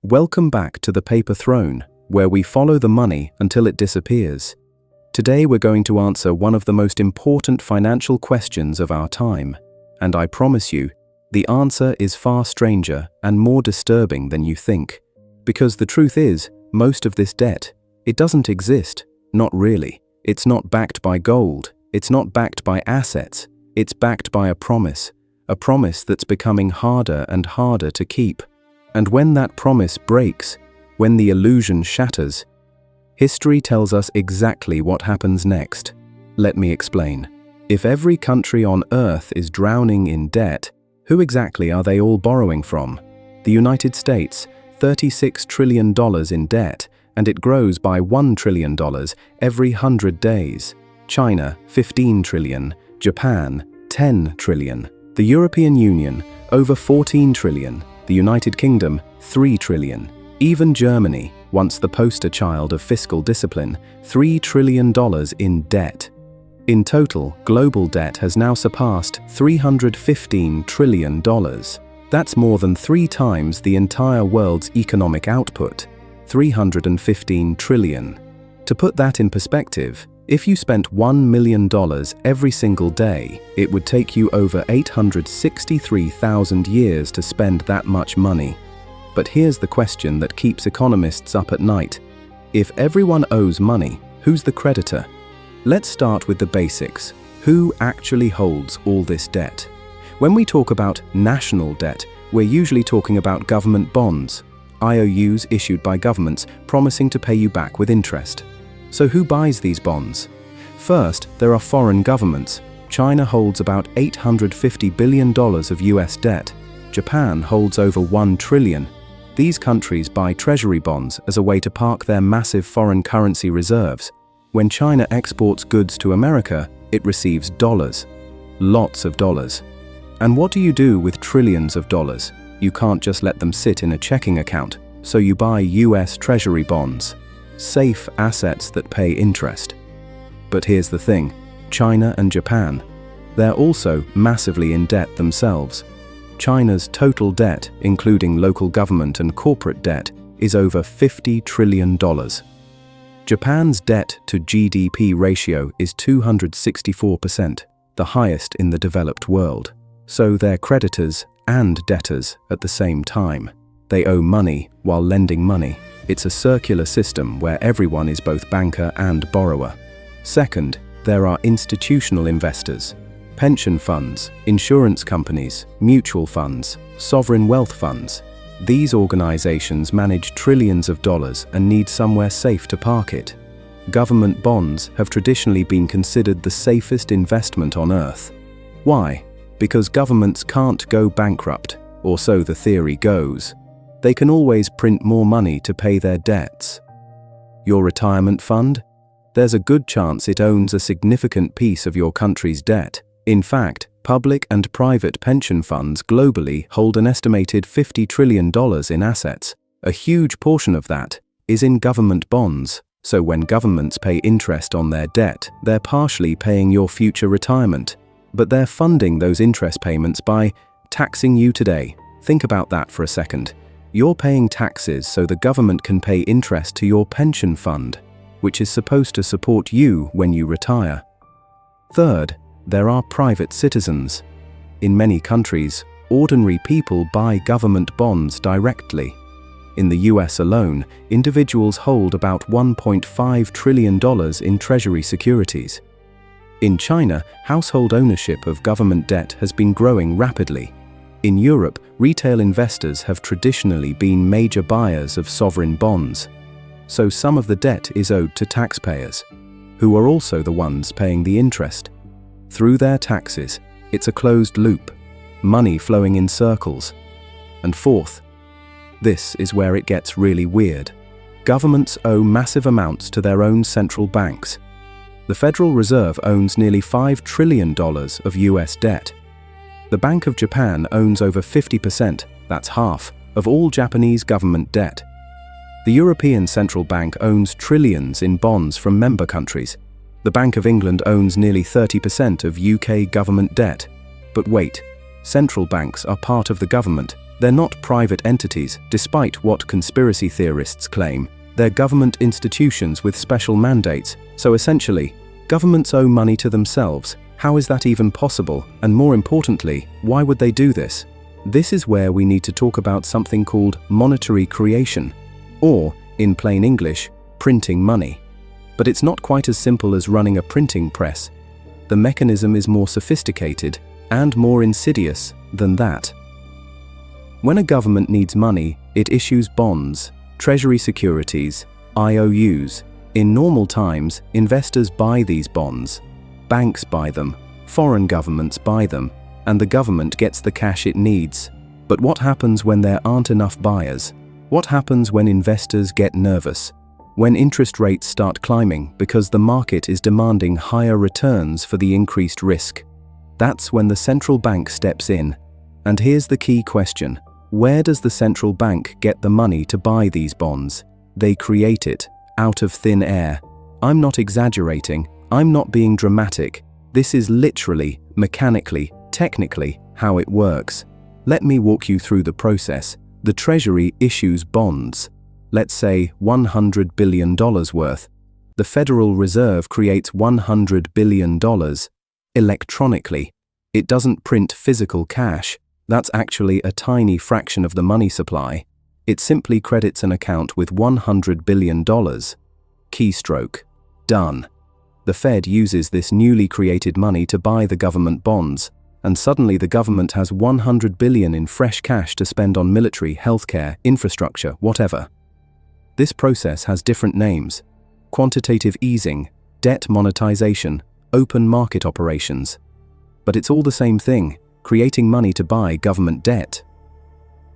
Welcome back to the Paper Throne, where we follow the money until it disappears. Today we're going to answer one of the most important financial questions of our time, and I promise you, the answer is far stranger and more disturbing than you think. Because the truth is, most of this debt, it doesn't exist, not really. It's not backed by gold, it's not backed by assets, it's backed by a promise that's becoming harder and harder to keep. And when that promise breaks, when the illusion shatters, history tells us exactly what happens next. Let me explain. If every country on Earth is drowning in debt, who exactly are they all borrowing from? The United States, $36 trillion in debt, and it grows by $1 trillion every 100 days. China, $15 trillion. Japan, $10 trillion. The European Union, over $14 trillion. The United Kingdom, $3 trillion. Even Germany, once the poster child of fiscal discipline, $3 trillion in debt. In total, global debt has now surpassed $315 trillion. That's more than 3 times the entire world's economic output, $315 trillion. To put that in perspective, if you spent $1 million every single day, it would take you over 863,000 years to spend that much money. But here's the question that keeps economists up at night. If everyone owes money, who's the creditor? Let's start with the basics. Who actually holds all this debt? When we talk about national debt, we're usually talking about government bonds, IOUs issued by governments promising to pay you back with interest. So who buys these bonds? First, there are foreign governments. China holds about $850 billion of US debt. Japan holds over $1 trillion. These countries buy treasury bonds as a way to park their massive foreign currency reserves. When China exports goods to America, it receives dollars. Lots of dollars. And what do you do with trillions of dollars? You can't just let them sit in a checking account, so you buy US treasury bonds. Safe assets that pay interest. But here's the thing, China and Japan, they're also massively in debt themselves. China's total debt, including local government and corporate debt, is over $50 trillion. Japan's debt to GDP ratio is 264%, the highest in the developed world. So they're creditors and debtors at the same time. They owe money while lending money. It's a circular system where everyone is both banker and borrower. Second, there are institutional investors. Pension funds, insurance companies, mutual funds, sovereign wealth funds. These organizations manage trillions of dollars and need somewhere safe to park it. Government bonds have traditionally been considered the safest investment on Earth. Why? Because governments can't go bankrupt, or so the theory goes. They can always print more money to pay their debts. Your retirement fund? There's a good chance it owns a significant piece of your country's debt. In fact, public and private pension funds globally hold an estimated $50 trillion in assets. A huge portion of that is in government bonds. So when governments pay interest on their debt, they're partially paying your future retirement. But they're funding those interest payments by taxing you today. Think about that for a second. You're paying taxes so the government can pay interest to your pension fund, which is supposed to support you when you retire. Third, there are private citizens. In many countries, ordinary people buy government bonds directly. In the US alone, individuals hold about $1.5 trillion in treasury securities. In China, household ownership of government debt has been growing rapidly. In Europe, retail investors have traditionally been major buyers of sovereign bonds. So some of the debt is owed to taxpayers, who are also the ones paying the interest. Through their taxes, it's a closed loop, money flowing in circles. And fourth, this is where it gets really weird. Governments owe massive amounts to their own central banks. The Federal Reserve owns nearly $5 trillion of US debt. The Bank of Japan owns over 50%, that's half, of all Japanese government debt. The European Central Bank owns trillions in bonds from member countries. The Bank of England owns nearly 30% of UK government debt. But wait, central banks are part of the government. They're not private entities, despite what conspiracy theorists claim. They're government institutions with special mandates, so essentially, governments owe money to themselves. How is that even possible? And more importantly, why would they do this? This is where we need to talk about something called monetary creation, or, in plain English, printing money. But it's not quite as simple as running a printing press. The mechanism is more sophisticated and more insidious than that. When a government needs money, it issues bonds, treasury securities, IOUs. In normal times, investors buy these bonds. Banks buy them, foreign governments buy them, and the government gets the cash it needs. But what happens when there aren't enough buyers? What happens when investors get nervous? When interest rates start climbing because the market is demanding higher returns for the increased risk? That's when the central bank steps in. And here's the key question. Where does the central bank get the money to buy these bonds? They create it, out of thin air. I'm not exaggerating, I'm not being dramatic. This is literally, mechanically, technically, how it works. Let me walk you through the process. The Treasury issues bonds. Let's say $100 billion worth. The Federal Reserve creates $100 billion electronically. It doesn't print physical cash. That's actually a tiny fraction of the money supply. It simply credits an account with $100 billion. Keystroke. Done. The Fed uses this newly created money to buy the government bonds, and suddenly the government has $100 billion in fresh cash to spend on military, healthcare, infrastructure, whatever. This process has different names: quantitative easing, debt monetization, open market operations. But it's all the same thing, creating money to buy government debt.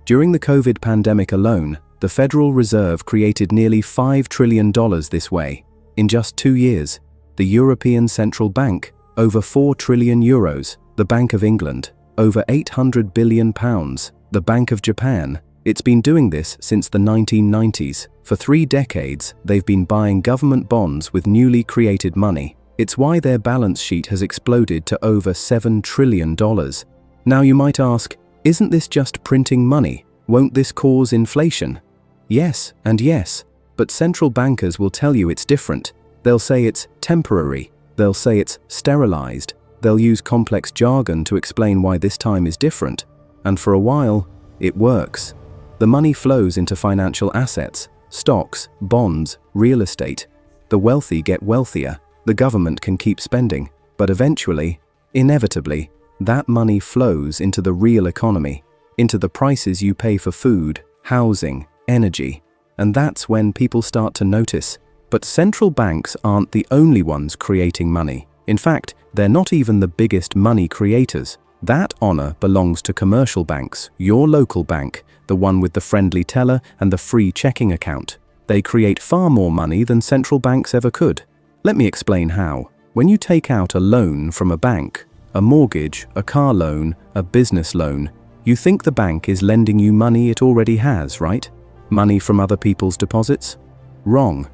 During the COVID pandemic alone, the Federal Reserve created nearly $5 trillion this way. In just 2 years, the European Central Bank, over 4 trillion euros, the Bank of England, over £800 billion, the Bank of Japan. It's been doing this since the 1990s. For 3 decades, they've been buying government bonds with newly created money. It's why their balance sheet has exploded to over $7 trillion. Now you might ask, isn't this just printing money? Won't this cause inflation? Yes and yes, but central bankers will tell you it's different. They'll say it's temporary. They'll say it's sterilized. They'll use complex jargon to explain why this time is different. And for a while, it works. The money flows into financial assets, stocks, bonds, real estate. The wealthy get wealthier. The government can keep spending. But eventually, inevitably, that money flows into the real economy, into the prices you pay for food, housing, energy. And that's when people start to notice. But central banks aren't the only ones creating money. In fact, they're not even the biggest money creators. That honor belongs to commercial banks, your local bank, the one with the friendly teller and the free checking account. They create far more money than central banks ever could. Let me explain how. When you take out a loan from a bank, a mortgage, a car loan, a business loan, you think the bank is lending you money it already has, right? Money from other people's deposits? Wrong.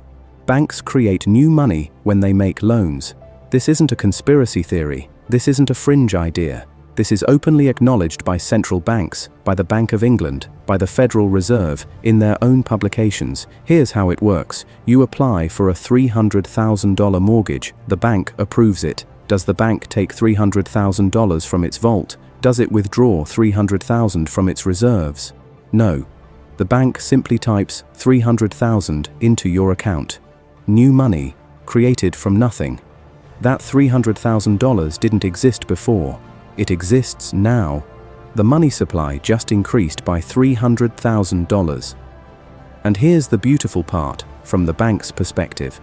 Banks create new money when they make loans. This isn't a conspiracy theory. This isn't a fringe idea. This is openly acknowledged by central banks, by the Bank of England, by the Federal Reserve, in their own publications. Here's how it works. You apply for a $300,000 mortgage. The bank approves it. Does the bank take $300,000 from its vault? Does it withdraw $300,000 from its reserves? No. The bank simply types $300,000 into your account. New money, created from nothing. That $300,000 didn't exist before. It exists now. The money supply just increased by $300,000. And here's the beautiful part, from the bank's perspective.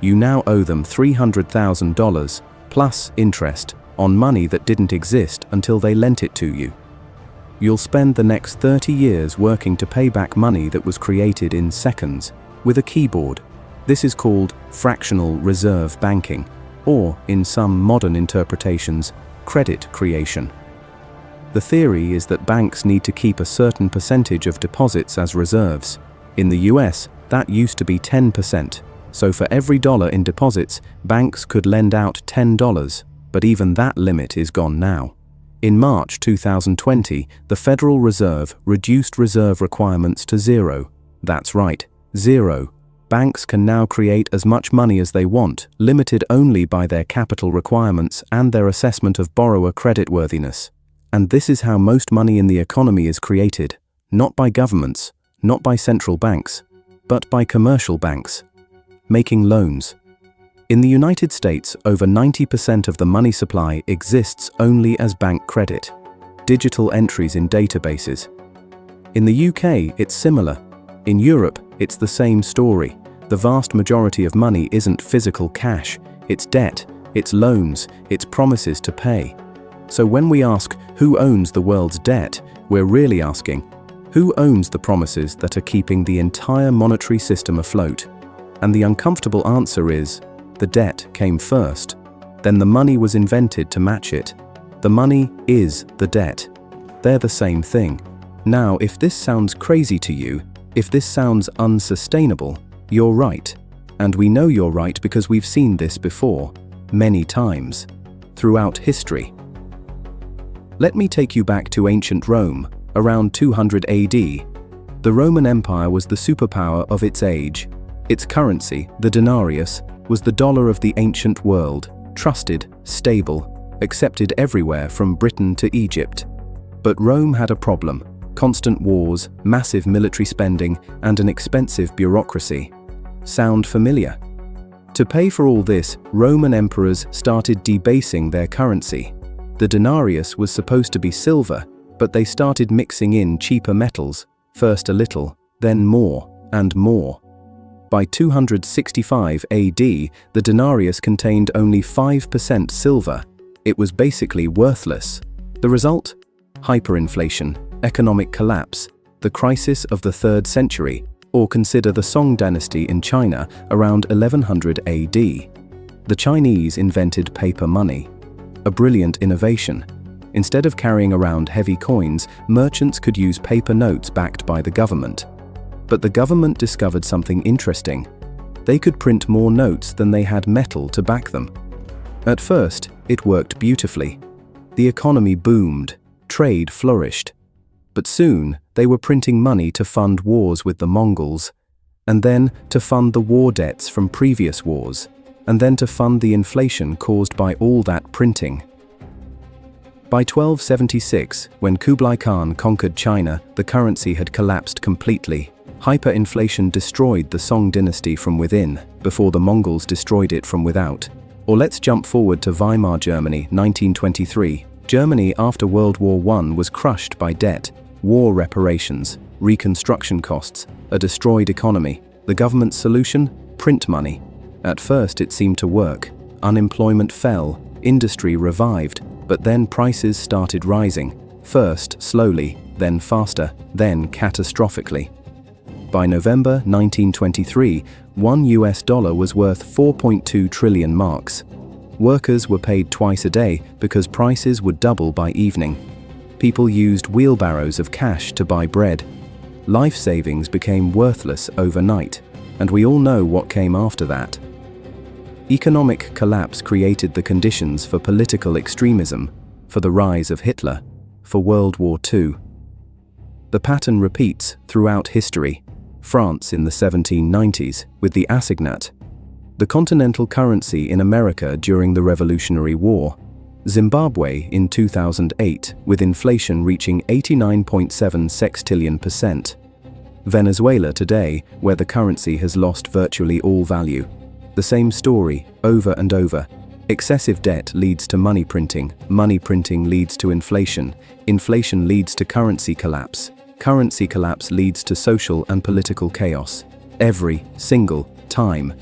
You now owe them $300,000 plus interest on money that didn't exist until they lent it to you. You'll spend the next 30 years working to pay back money that was created in seconds with a keyboard. This is called fractional reserve banking, or, in some modern interpretations, credit creation. The theory is that banks need to keep a certain percentage of deposits as reserves. In the US, that used to be 10%. So for every dollar in deposits, banks could lend out $10, but even that limit is gone now. In March 2020, the Federal Reserve reduced reserve requirements to zero. That's right, zero. Banks can now create as much money as they want, limited only by their capital requirements and their assessment of borrower creditworthiness. And this is how most money in the economy is created, not by governments, not by central banks, but by commercial banks, making loans. In the United States, over 90% of the money supply exists only as bank credit, digital entries in databases. In the UK, it's similar. In Europe, it's the same story. The vast majority of money isn't physical cash, it's debt, it's loans, it's promises to pay. So when we ask who owns the world's debt, we're really asking, who owns the promises that are keeping the entire monetary system afloat? And the uncomfortable answer is, the debt came first. Then the money was invented to match it. The money is the debt. They're the same thing. Now, if this sounds crazy to you, if this sounds unsustainable, you're right. And we know you're right because we've seen this before, many times, throughout history. Let me take you back to ancient Rome, around 200 AD. The Roman Empire was the superpower of its age. Its currency, the denarius, was the dollar of the ancient world, trusted, stable, accepted everywhere from Britain to Egypt. But Rome had a problem: constant wars, massive military spending, and an expensive bureaucracy. Sound familiar? To pay for all this, Roman emperors started debasing their currency. The denarius was supposed to be silver, but they started mixing in cheaper metals, first a little, then more, and more. By 265 AD, the denarius contained only 5% silver. It was basically worthless. The result? Hyperinflation, economic collapse, the crisis of the 3rd century, or consider the Song dynasty in China around 1100 AD. The Chinese invented paper money, a brilliant innovation. Instead of carrying around heavy coins, merchants could use paper notes backed by the government. But the government discovered something interesting. They could print more notes than they had metal to back them. At first, it worked beautifully. The economy boomed, trade flourished. But soon, they were printing money to fund wars with the Mongols, and then to fund the war debts from previous wars, and then to fund the inflation caused by all that printing. By 1276, when Kublai Khan conquered China, the currency had collapsed completely. Hyperinflation destroyed the Song dynasty from within, before the Mongols destroyed it from without. Or let's jump forward to Weimar Germany, 1923. Germany after World War I was crushed by debt, war reparations, reconstruction costs, a destroyed economy. The government's solution? Print money. At first it seemed to work. Unemployment fell, industry revived, but then prices started rising. First slowly, then faster, then catastrophically. By November 1923, $1 was worth 4.2 trillion marks. Workers were paid twice a day because prices would double by evening. People used wheelbarrows of cash to buy bread. Life savings became worthless overnight, and we all know what came after that. Economic collapse created the conditions for political extremism, for the rise of Hitler, for World War II. The pattern repeats throughout history. France in the 1790s with the assignat, the continental currency in America during the Revolutionary War, Zimbabwe in 2008 with inflation reaching 89.7 sextillion%, Venezuela today where the currency has lost virtually all value. The same story over and over. Excessive debt leads to money printing leads to inflation leads to currency collapse. Currency collapse leads to social and political chaos. Every single time.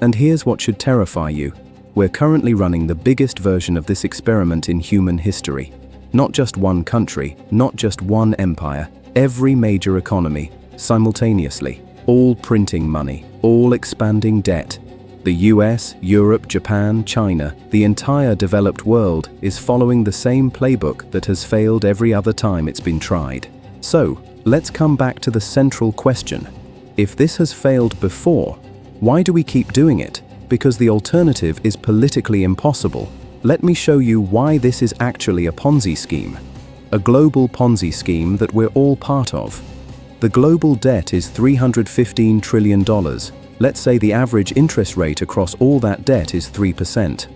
And here's what should terrify you. We're currently running the biggest version of this experiment in human history. Not just one country, not just one empire, every major economy, simultaneously. All printing money, all expanding debt. The US, Europe, Japan, China, the entire developed world is following the same playbook that has failed every other time it's been tried. So, let's come back to the central question. If this has failed before, why do we keep doing it? Because the alternative is politically impossible. Let me show you why this is actually a Ponzi scheme. A global Ponzi scheme that we're all part of. The global debt is $315 trillion. Let's say the average interest rate across all that debt is 3%.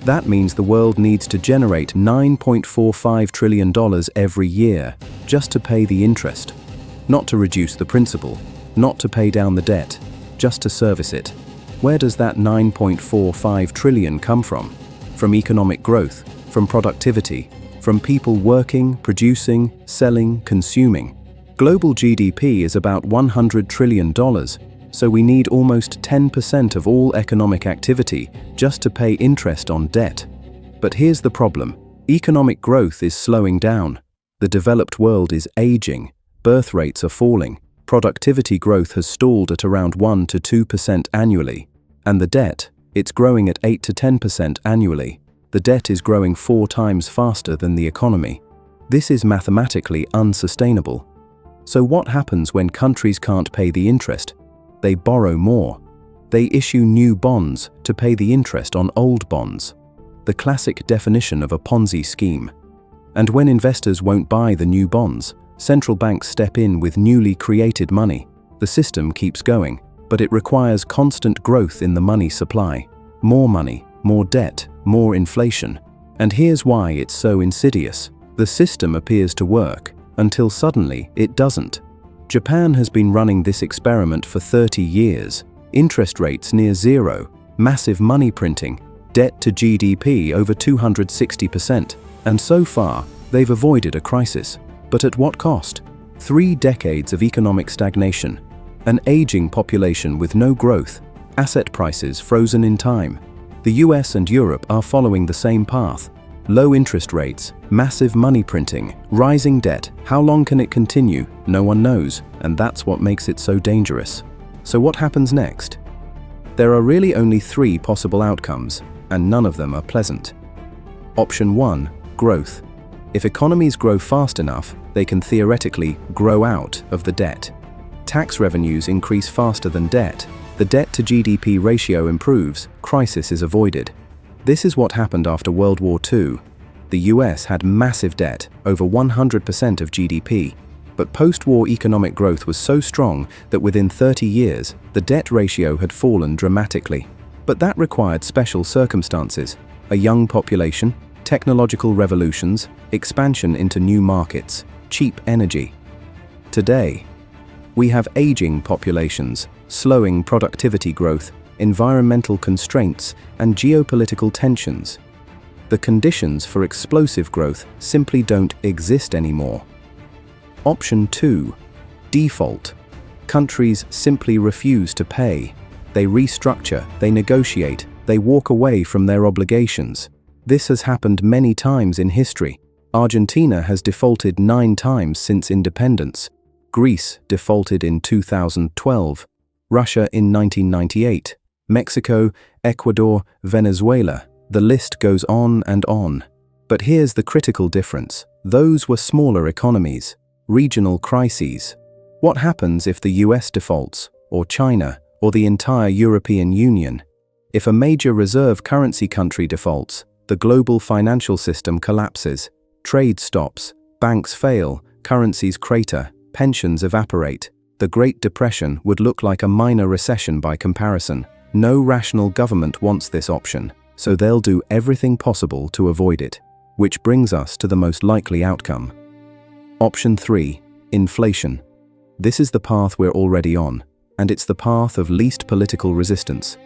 That means the world needs to generate $9.45 trillion every year just to pay the interest. Not to reduce the principal, not to pay down the debt, just to service it. Where does that $9.45 trillion come from? From economic growth, from productivity, from people working, producing, selling, consuming. Global GDP is about $100 trillion, so we need almost 10% of all economic activity just to pay interest on debt. But here's the problem. Economic growth is slowing down. The developed world is aging, birth rates are falling, productivity growth has stalled at around 1 to 2% annually. And the debt, it's growing at 8 to 10% annually. The debt is growing 4 times faster than the economy. This is mathematically unsustainable. So what happens when countries can't pay the interest? They borrow more. They issue new bonds to pay the interest on old bonds. The classic definition of a Ponzi scheme. And when investors won't buy the new bonds, central banks step in with newly created money. The system keeps going, but it requires constant growth in the money supply. More money, more debt, more inflation. And here's why it's so insidious. The system appears to work, until suddenly it doesn't. Japan has been running this experiment for 30 years. Interest rates near zero, massive money printing, debt to GDP over 260%. And so far, they've avoided a crisis. But at what cost? 3 decades of economic stagnation, an aging population with no growth, asset prices frozen in time. The US and Europe are following the same path. Low interest rates, massive money printing, rising debt. How long can it continue? No one knows, and that's what makes it so dangerous. So what happens next? There are really only 3 possible outcomes, and none of them are pleasant. Option 1, growth. If economies grow fast enough, they can theoretically grow out of the debt. Tax revenues increase faster than debt. The debt to GDP ratio improves, crisis is avoided. This is what happened after World War II. The US had massive debt, over 100% of GDP. But post-war economic growth was so strong that within 30 years, the debt ratio had fallen dramatically. But that required special circumstances: a young population, technological revolutions, expansion into new markets, cheap energy. Today, we have aging populations, slowing productivity growth, environmental constraints, and geopolitical tensions. The conditions for explosive growth simply don't exist anymore. Option 2, default. Countries simply refuse to pay. They restructure, they negotiate, they walk away from their obligations. This has happened many times in history. Argentina has defaulted 9 times since independence. Greece defaulted in 2012. Russia in 1998. Mexico, Ecuador, Venezuela. The list goes on and on. But here's the critical difference. Those were smaller economies, regional crises. What happens if the US defaults, or China, or the entire European Union? If a major reserve currency country defaults, the global financial system collapses. Trade stops, banks fail, currencies crater, pensions evaporate. The Great Depression would look like a minor recession by comparison. No rational government wants this option, so they'll do everything possible to avoid it. Which brings us to the most likely outcome. Option 3, inflation. This is the path we're already on, and it's the path of least political resistance.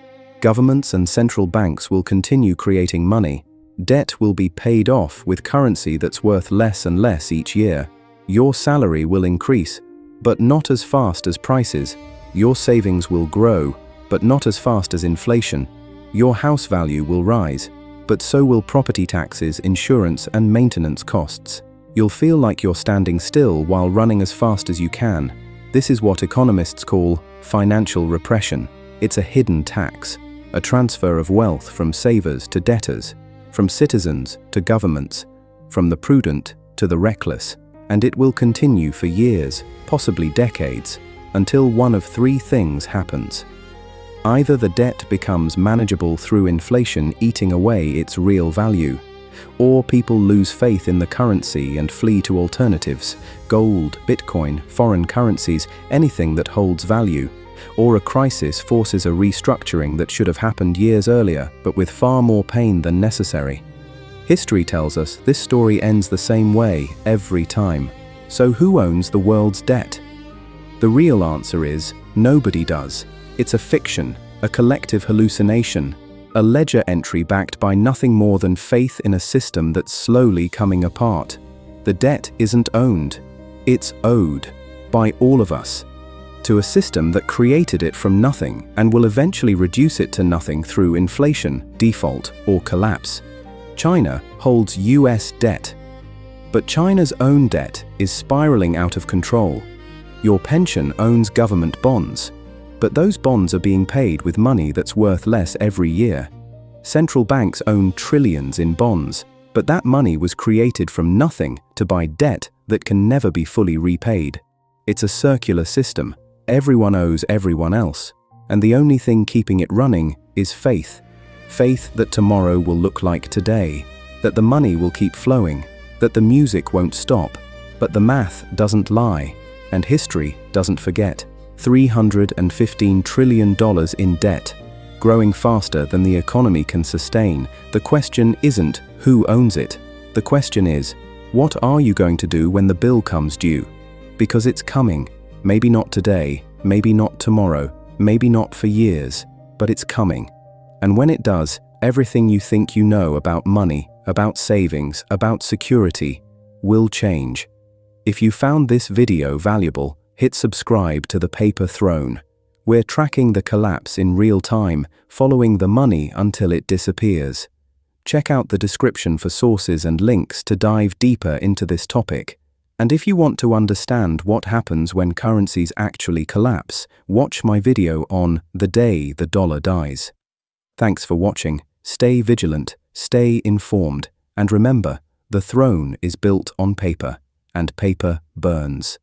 Governments and central banks will continue creating money. Debt will be paid off with currency that's worth less and less each year. Your salary will increase, but not as fast as prices. Your savings will grow, but not as fast as inflation. Your house value will rise, but so will property taxes, insurance, and maintenance costs. You'll feel like you're standing still while running as fast as you can. This is what economists call financial repression. It's a hidden tax, a transfer of wealth from savers to debtors, from citizens to governments, from the prudent to the reckless. And it will continue for years, possibly decades, until one of 3 things happens. Either the debt becomes manageable through inflation eating away its real value, or people lose faith in the currency and flee to alternatives, gold, Bitcoin, foreign currencies, anything that holds value, or a crisis forces a restructuring that should have happened years earlier, but with far more pain than necessary. History tells us this story ends the same way every time. So who owns the world's debt? The real answer is, nobody does. It's a fiction, a collective hallucination, a ledger entry backed by nothing more than faith in a system that's slowly coming apart. The debt isn't owned, it's owed, by all of us, to a system that created it from nothing and will eventually reduce it to nothing through inflation, default, or collapse. China holds US debt. But China's own debt is spiraling out of control. Your pension owns government bonds, but those bonds are being paid with money that's worth less every year. Central banks own trillions in bonds, but that money was created from nothing to buy debt that can never be fully repaid. It's a circular system. Everyone owes everyone else, and the only thing keeping it running is faith. Faith that tomorrow will look like today, that the money will keep flowing, that the music won't stop, but the math doesn't lie, and history doesn't forget. $315 trillion in debt, growing faster than the economy can sustain. The question isn't who owns it. The question is, what are you going to do when the bill comes due? Because it's coming. Maybe not today, maybe not tomorrow, maybe not for years, but it's coming. And when it does, everything you think you know about money, about savings, about security, will change. If you found this video valuable, hit subscribe to The Paper Throne. We're tracking the collapse in real time, following the money until it disappears. Check out the description for sources and links to dive deeper into this topic. And if you want to understand what happens when currencies actually collapse, watch my video on The Day the Dollar Dies. Thanks for watching. Stay vigilant, stay informed, and remember, the throne is built on paper, and paper burns.